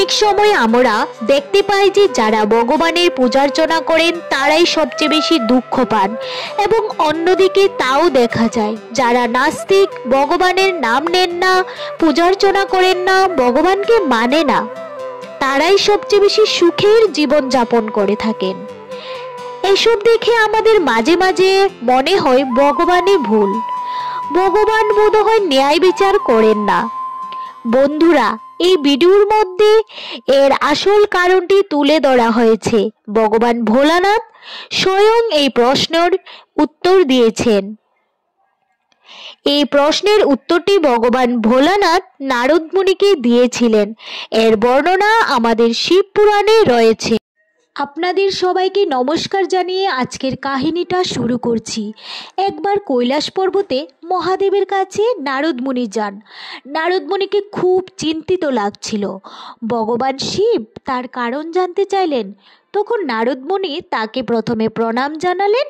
অনেক সময় আমরা দেখতে পাই যে যারা ভগবানের পূজার্চনা করেন তারাই সবচেয়ে বেশি দুঃখ পান, এবং অন্যদিকে তাও দেখা যায় যারা নাস্তিক, ভগবানের নাম নেন না, পূজার্চনা করেন না, ভগবানকে মানে না, তারাই সবচেয়ে বেশি সুখের জীবন যাপন করে থাকেন। এসব দেখে আমাদের মাঝে মাঝে মনে হয় ভগবানই ভুল, ভগবান বোধহয় ন্যায় বিচার করেন না। বন্ধুরা, এই ভিডিওর মধ্যে এর আসল কারণটি তুলে ধরা হয়েছে। ভগবান ভোলানাথ স্বয়ং এই প্রশ্নের উত্তর দিয়েছেন। এই প্রশ্নের উত্তরটি ভগবান ভোলানাথ নারদ মুনিকে দিয়েছিলেন। এর বর্ণনা আমাদের শিব পুরাণে রয়েছে। আপনাদের সবাইকে নমস্কার জানিয়ে আজকের কাহিনীটা শুরু করছি। একবার কৈলাস পর্বতে মহাদেবের কাছে নারদ মুনি যান। নারদ মুনিকে খুব চিন্তিত লাগছিল। ভগবান শিব তার কারণ জানতে চাইলেন। তখন নারদ মুনি তাকে প্রথমে প্রণাম জানালেন,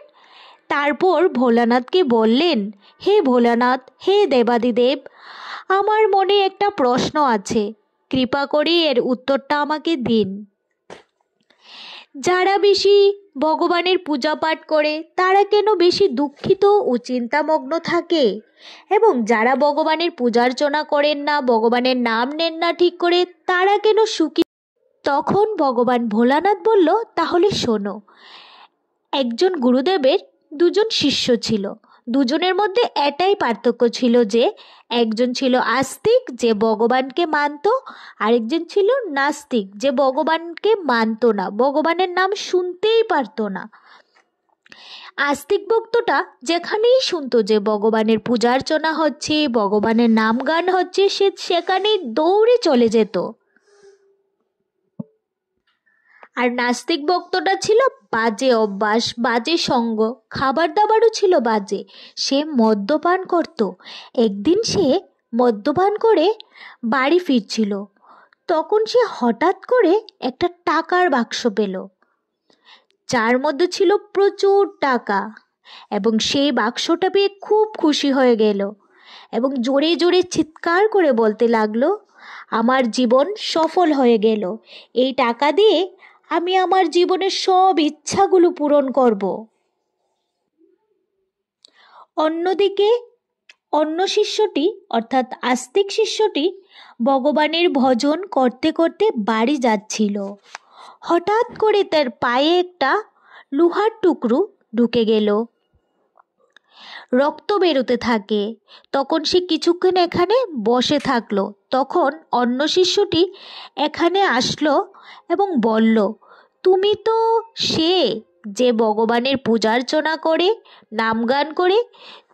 তারপর ভোলানাথকে বললেন, হে ভোলানাথ, হে দেবাদিদেব, আমার মনে একটা প্রশ্ন আছে, কৃপা করে এর উত্তরটা আমাকে দিন। যারা বেশি ভগবানের পূজা পাঠ করে তারা কেন বেশি দুঃখিত ও চিন্তামগ্ন থাকে, এবং যারা ভগবানের পূজার্চনা করেন না, ভগবানের নাম নেন না ঠিক করে, তারা কেন সুখী? তখন ভগবান ভোলানাথ বলল, তাহলে শোনো। একজন গুরুদেবের দুজন শিষ্য ছিল। দুজনের মধ্যে এটাই পার্থক্য ছিল যে একজন ছিল আস্তিক, যে ভগবানকে মানত, আরেকজন ছিল নাস্তিক, যে ভগবানকে মানত না, ভগবানের নাম শুনতেই পারত না। আস্তিক ভক্তটা যেখানেই শুনতো যে ভগবানের পূজার্চনা হচ্ছে, ভগবানের নাম গান হচ্ছে, সে সেখানেই দৌড়ে চলে যেত। আর নাস্তিক ভক্তটা ছিল বাজে অভ্যাস, বাজে সঙ্গ, খাবার দাবারও ছিল বাজে। সে মদ্যপান করত। একদিন সে মদ্যপান করে বাড়ি ফিরছিল। তখন সে হঠাৎ করে একটা টাকার বাক্স পেল, যার মধ্যে ছিল প্রচুর টাকা, এবং সেই বাক্সটা পেয়ে খুব খুশি হয়ে গেল এবং জোরে জোরে চিৎকার করে বলতে লাগলো, আমার জীবন সফল হয়ে গেল, এই টাকা দিয়ে আমি আমার জীবনের সব ইচ্ছাগুলো পূরণ করব। অন্যদিকে অন্য শিষ্যটি, অর্থাৎ আস্তিক শিষ্যটি, ভগবানের ভজন করতে করতে বাড়ি যাচ্ছিল। হঠাৎ করে তার পায়ে একটা লোহার টুকরো ঢুকে গেল, রক্ত বেরোতে থাকে। তখন সে কিছুক্ষণ এখানে বসে থাকলো। তখন অন্য শিষ্যটি এখানে আসলো এবং বলল, তুমি তো সে যে ভগবানের পূজার্চনা করে, নাম গান করে,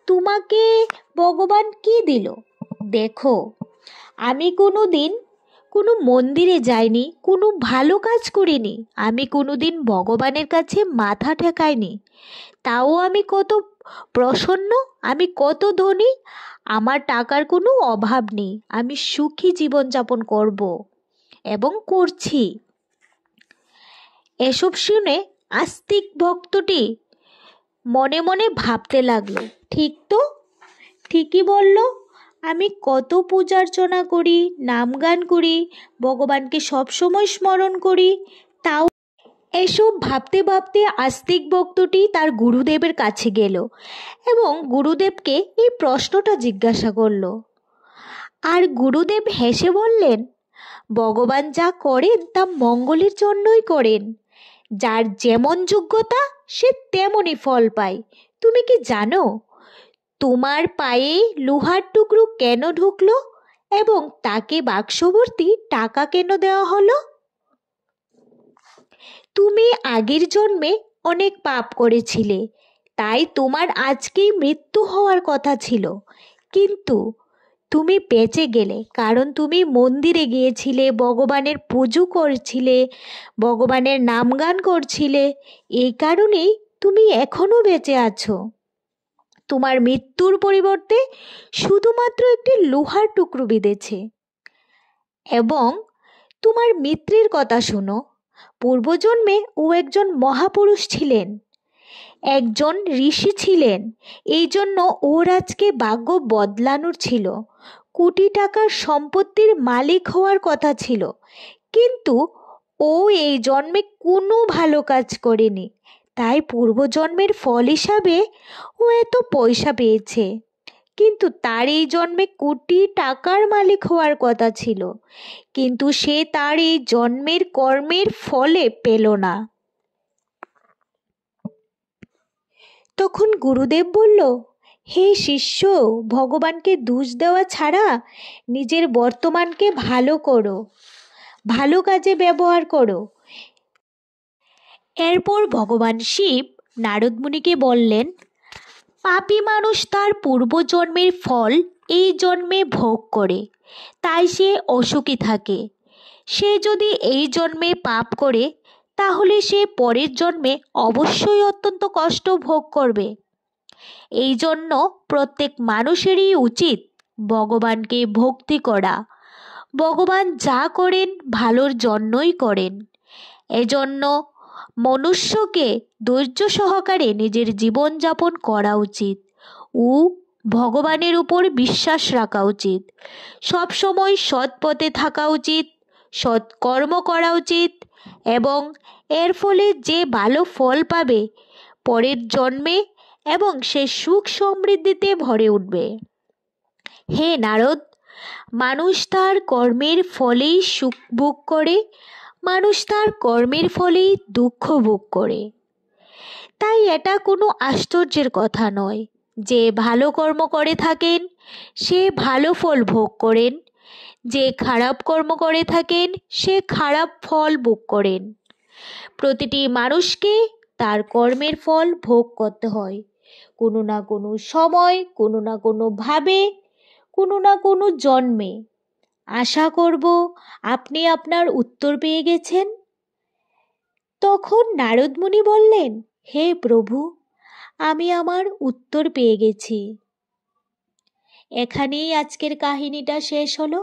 তোমাকে ভগবান কি দিল? দেখো, আমি কোনোদিন কোনো মন্দিরে যাইনি, কোনো ভালো কাজ করিনি, আমি কোনোদিন ভগবানের কাছে মাথা ঠেকাইনি, তাও আমি কত প্রসন্ন, আমি কত ধনী, আমার টাকার কোনো অভাব নেই, আমি সুখী জীবনযাপন করব এবং করছি। এসব শুনে আস্তিক ভক্তটি মনে মনে ভাবতে লাগলো, ঠিক তো, ঠিকই বলল, আমি কত পূজার্চনা করি, নাম গান করি, ভগবানকে সবসময় স্মরণ করি, তাও। এসব ভাবতে ভাবতে আস্তিক ভক্তটি তার গুরুদেবের কাছে গেল এবং গুরুদেবকে এই প্রশ্নটা জিজ্ঞাসা করল। আর গুরুদেব হেসে বললেন, ভগবান যা করেন তা মঙ্গলের জন্যই করেন, যার যেমন যোগ্যতা সে তেমনই ফল পায়। তুমি কি জানো তোমার পায়ে লোহার টুকরো কেন ঢুকলো এবং তাকে বাক্সভর্তি টাকা কেন দেওয়া হলো? তুমি আগের জন্মে অনেক পাপ করেছিলে, তাই তোমার আজকেই মৃত্যু হওয়ার কথা ছিল, কিন্তু তুমি বেঁচে গেলে কারণ তুমি মন্দিরে গিয়েছিলে, ভগবানের পুজো করছিলে, ভগবানের নাম গান করছিলে, এই কারণেই তুমি এখনো বেঁচে আছো। তোমার মৃত্যুর পরিবর্তে শুধুমাত্র একটি লোহার টুকরো বিঁধেছে। এবং তোমার মিত্রের কথা শোনো, পূর্বজন্মে ও একজন মহাপুরুষ ছিলেন, একজন ঋষি ছিলেন, এই জন্য ওর আজকে ভাগ্য বদলানোর ছিল, কোটি টাকার সম্পত্তির মালিক হওয়ার কথা ছিল, কিন্তু ও এই জন্মে কোনো ভালো কাজ করেনি, তাই পূর্বজন্মের ফল হিসাবে ও এত পয়সা পেয়েছে। কিন্তু তার এই জন্মে কোটি টাকার মালিক হওয়ার কথা ছিল, কিন্তু সে তার এই জন্মের কর্মের ফলে পেল না। তখন গুরুদেব বলল, হে শিষ্য, ভগবানকে দোষ দেওয়া ছাড়া নিজের বর্তমানকে ভালো করো, ভালো কাজে ব্যবহার করো। এরপর ভগবান শিব নারদ মুনিকে বললেন, পাপী মানুষ তার পূর্বজন্মের ফল এই জন্মে ভোগ করে, তাই সে অসুখী থাকে। সে যদি এই জন্মে পাপ করে তাহলে সে পরের জন্মে অবশ্যই অত্যন্ত কষ্ট ভোগ করবে। এই জন্য প্রত্যেক মানুষেরই উচিত ভগবানকে ভক্তি করা। ভগবান যা করেন ভালোর জন্যই করেন। এজন্য মনুষ্যকে ধৈর্য সহকারে নিজের জীবনযাপন করা উচিত ও ভগবানের উপর বিশ্বাস রাখা উচিত। সবসময় সৎ পথে থাকা উচিত, সৎ কর্ম করা উচিত এবং এর ফলে যে ভালো ফল পাবে পরের জন্মে এবং সে সুখ সমৃদ্ধিতে ভরে উঠবে। হে নারদ, মানুষ তার কর্মের ফলেই সুখ ভোগ করে, মানুষ তার কর্মের ফলেই দুঃখ ভোগ করে। তাই এটা কোনো আশ্চর্যের কথা নয় যে ভালো কর্ম করে থাকেন সে ভালো ফল ভোগ করেন, যে খারাপ কর্ম করে থাকেন সে খারাপ ফল ভোগ করেন। প্রতিটি মানুষকে তার কর্মের ফল ভোগ করতে হয়, কোনো না কোনো সময়, কোনো না কোনো ভাবে, কোনো না কোনো জন্মে। আশা করব আপনি আপনার উত্তর পেয়ে গেছেন। তখন নারদ মুনি বললেন, হে প্রভু, আমি আমার উত্তর পেয়ে গেছি। এখানেই আজকের কাহিনীটা শেষ হলো।